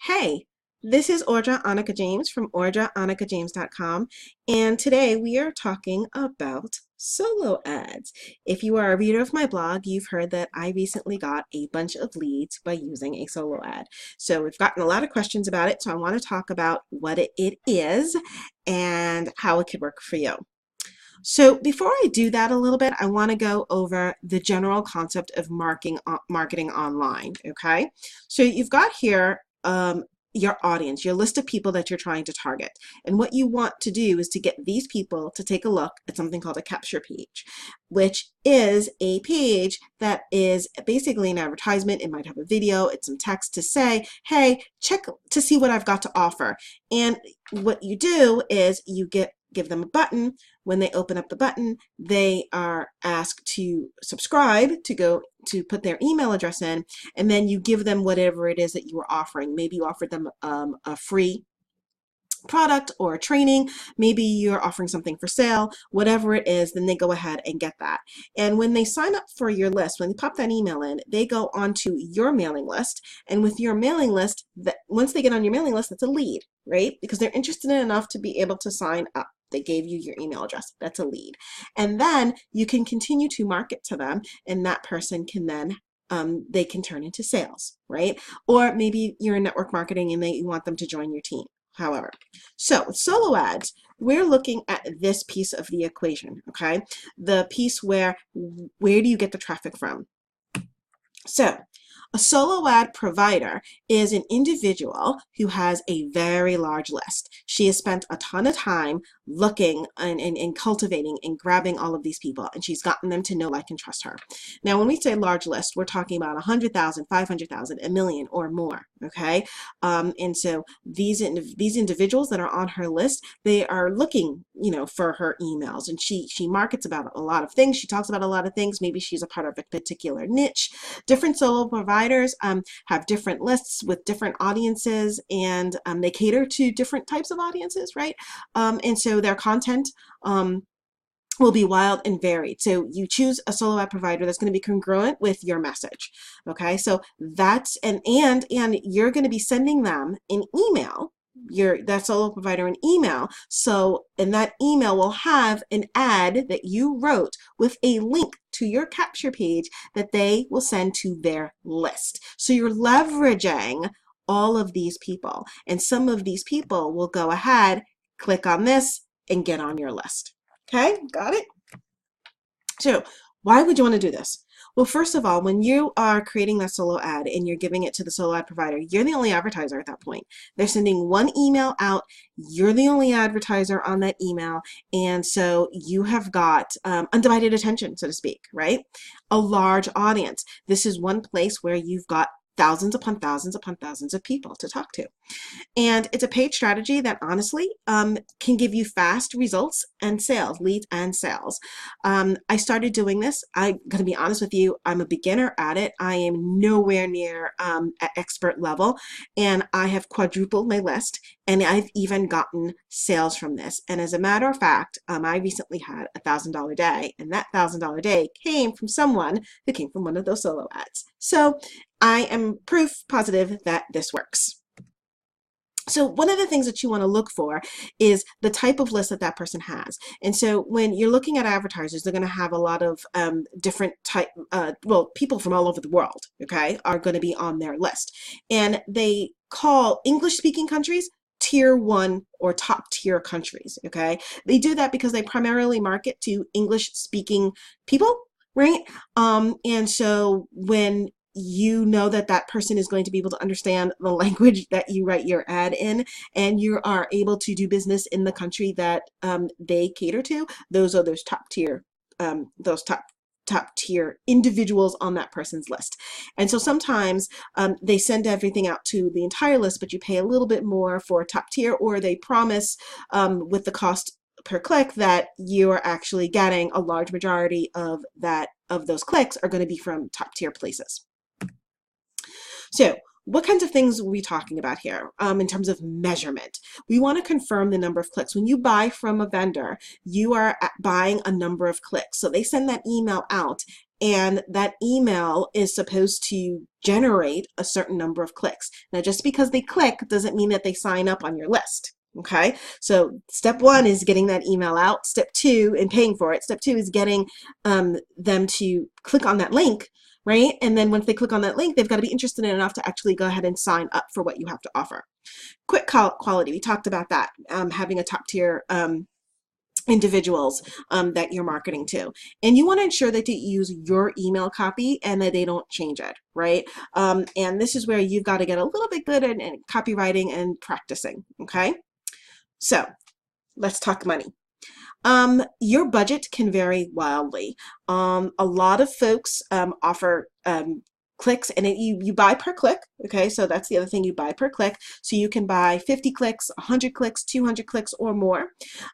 Hey, this is Audra Annika James from AudraAnnikaJames.com, and today we are talking about solo ads. If you are a reader of my blog, you've heard that I recently got a bunch of leads by using a solo ad. So we've gotten a lot of questions about it, so I want to talk about what it is and how it could work for you. So before I do that a little bit, I want to go over the general concept of marketing online, okay? So you've got here your audience, your list of people that you're trying to target. And what you want to do is to get these people to take a look at something called a capture page, which is a page that is basically an advertisement. It might have a video, it's some text to say, hey, check to see what I've got to offer. And what you do is you give them a button. When they open up the button, they are asked to subscribe, to go to put their email address in, and then you give them whatever it is that you are offering. Maybe you offered them a free product or a training, maybe you're offering something for sale, whatever it is, then they go ahead and get that. And when they sign up for your list, when they pop that email in, they go onto your mailing list. And with your mailing list, once they get on your mailing list, that's a lead, right? Because they're interested enough to be able to sign up. They gave you your email address. That's a lead. And then you can continue to market to them, and that person can then they can turn into sales, right? Or maybe you're in network marketing and you want them to join your team. However, so with solo ads, we're looking at this piece of the equation, okay? The piece where do you get the traffic from? So a solo ad provider is an individual who has a very large list. She has spent a ton of time looking and cultivating and grabbing all of these people, and she's gotten them to know, like, and trust her. Now, when we say large list, we're talking about 100,000, 500,000, a million or more, okay? And so these individuals that are on her list, they are looking, for her emails, and she markets about a lot of things. She talks about a lot of things. Maybe she's a part of a particular niche. Different solo providers have different lists with different audiences, and they cater to different types of audiences, right? And so their content will be wild and varied. So you choose a solo ad provider that's going to be congruent with your message. Okay, so that's and you're going to be sending them an email, that solo provider an email. So in that email will have an ad that you wrote with a link to your capture page that they will send to their list. So you're leveraging all of these people, and some of these people will go ahead, click on this, and get on your list. Okay, got it? So why would you want to do this? Well, first of all, when you are creating that solo ad and you're giving it to the solo ad provider, you're the only advertiser at that point. They're sending one email out. You're the only advertiser on that email. And so you have got undivided attention, so to speak, right? A large audience. This is one place where you've got thousands upon thousands upon thousands of people to talk to. And it's a paid strategy that honestly can give you fast results and sales, leads and sales. I started doing this. I'm going to be honest with you. I'm a beginner at it. I am nowhere near at expert level, and I have quadrupled my list, and I've even gotten sales from this. And as a matter of fact, I recently had a $1,000 day, and that $1,000 day came from someone who came from one of those solo ads. So I am proof positive that this works. So one of the things that you want to look for is the type of list that that person has. And so when you're looking at advertisers, they're going to have a lot of different type, people from all over the world, okay, are going to be on their list. And they call English-speaking countries tier 1 or top tier countries, okay? They do that because they primarily market to English-speaking people, right? And so when you know that that person is going to be able to understand the language that you write your ad in, and you are able to do business in the country that they cater to, those are those top tier individuals on that person's list. And so sometimes they send everything out to the entire list, but you pay a little bit more for top tier, or they promise with the cost per click that you are actually getting a large majority of those clicks are going to be from top tier places. So what kinds of things are we talking about here in terms of measurement? We want to confirm the number of clicks. When you buy from a vendor, you are buying a number of clicks. So they send that email out and that email is supposed to generate a certain number of clicks. Now, just because they click doesn't mean that they sign up on your list. Okay, so step one is getting that email out. Step two, and paying for it. Step two is getting them to click on that link, right? And then once they click on that link, they've got to be interested in enough to actually go ahead and sign up for what you have to offer. Quick quality, we talked about that, having a top tier individuals that you're marketing to, and you want to ensure that they use your email copy and that they don't change it, right? And this is where you've got to get a little bit good at copywriting and practicing. Okay, so let's talk money. Your budget can vary wildly. A lot of folks offer clicks, and you buy per click. Okay, so that's the other thing, you buy per click. So you can buy 50 clicks, 100 clicks, 200 clicks, or more.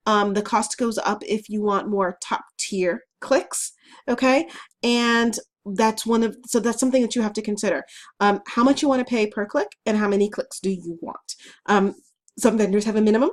The cost goes up if you want more top tier clicks. Okay, and that's that's something that you have to consider. How much you want to pay per click, and how many clicks do you want? Some vendors have a minimum,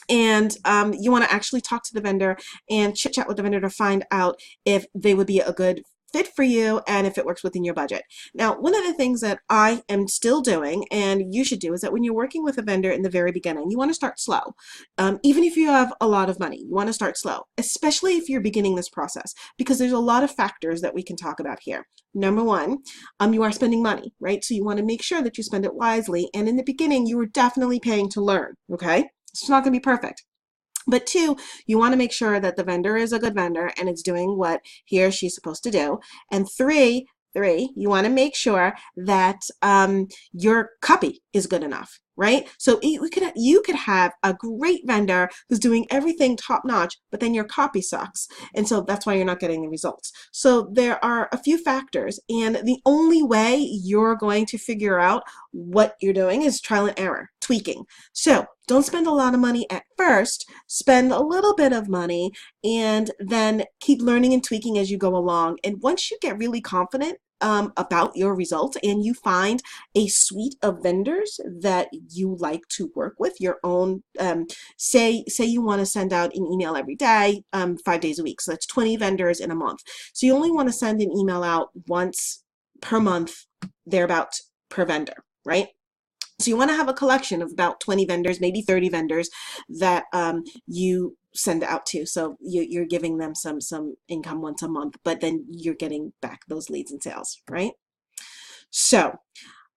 and you want to actually talk to the vendor and chit chat with the vendor to find out if they would be a good fit for you and if it works within your budget. Now, one of the things that I am still doing, and you should do, is that when you're working with a vendor in the very beginning, you want to start slow. Even if you have a lot of money, you want to start slow, especially if you're beginning this process, because there's a lot of factors that we can talk about here. Number one, you are spending money, right? So you want to make sure that you spend it wisely. And in the beginning, you are definitely paying to learn, okay? It's not going to be perfect. But two, you want to make sure that the vendor is a good vendor and it's doing what he or she's supposed to do. And three, you want to make sure that your copy is good enough, right? So you could have a great vendor who's doing everything top notch, but then your copy sucks. And so that's why you're not getting the results. So there are a few factors, and the only way you're going to figure out what you're doing is trial and error, tweaking. So don't spend a lot of money at first, spend a little bit of money, and then keep learning and tweaking as you go along. And once you get really confident about your results and you find a suite of vendors that you like to work with, your own, say you want to send out an email every day, 5 days a week, so that's 20 vendors in a month. So you only want to send an email out once per month, thereabout, per vendor, right? So you want to have a collection of about 20 vendors, maybe 30 vendors that you send out to. So you're giving them some income once a month, but then you're getting back those leads and sales, right? So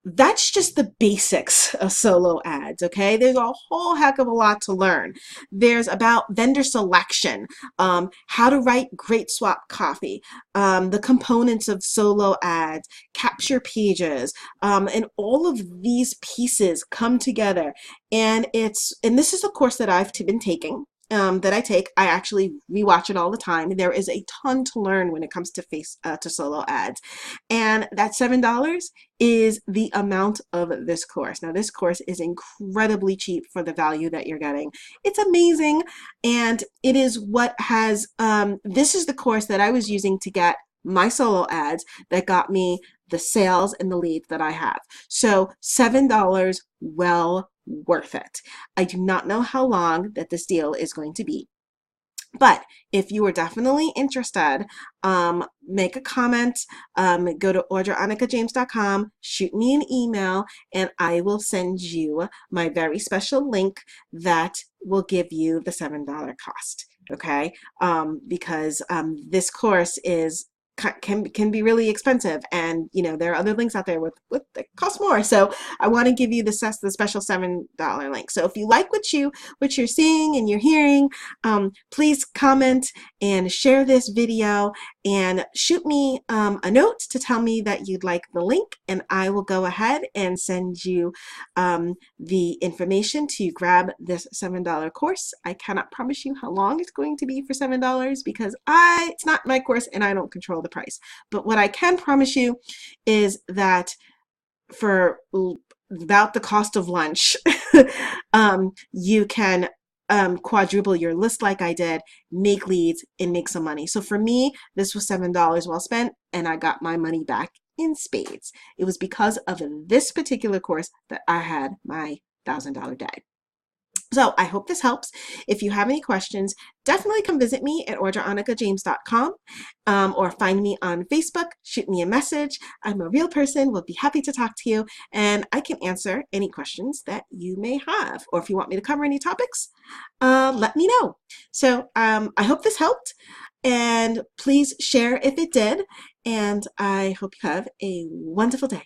that's just the basics of solo ads, okay? There's a whole heck of a lot to learn. There's about vendor selection, how to write great swap copy, the components of solo ads, capture pages, and all of these pieces come together. And this is a course that I've been taking. That I take. I actually rewatch it all the time. There is a ton to learn when it comes to solo ads, and that $7 is the amount of this course. Now, this course is incredibly cheap for the value that you're getting. It's amazing, and it is what has. This is the course that I was using to get my solo ads that got me the sales and the leads that I have. So $7, well worth it. I do not know how long that this deal is going to be, but if you are definitely interested, make a comment, go to audraannikajames.com, shoot me an email, and I will send you my very special link that will give you the $7 cost, okay? Because this course can be really expensive, and you know there are other links out there with that cost more. So I want to give you the special $7 link. So if you like what you're seeing and you're hearing, please comment and share this video and shoot me a note to tell me that you'd like the link, and I will go ahead and send you the information to grab this $7 course. I cannot promise you how long it's going to be for $7 because it's not my course and I don't control the price. But what I can promise you is that for about the cost of lunch, you can quadruple your list like I did, make leads, and make some money. So for me, this was $7 well spent, and I got my money back in spades. It was because of this particular course that I had my $1,000 day. So I hope this helps. If you have any questions, definitely come visit me at ordraannikajames.com, or find me on Facebook, shoot me a message. I'm a real person, will be happy to talk to you, and I can answer any questions that you may have. Or if you want me to cover any topics, let me know. So I hope this helped, and please share if it did, and I hope you have a wonderful day.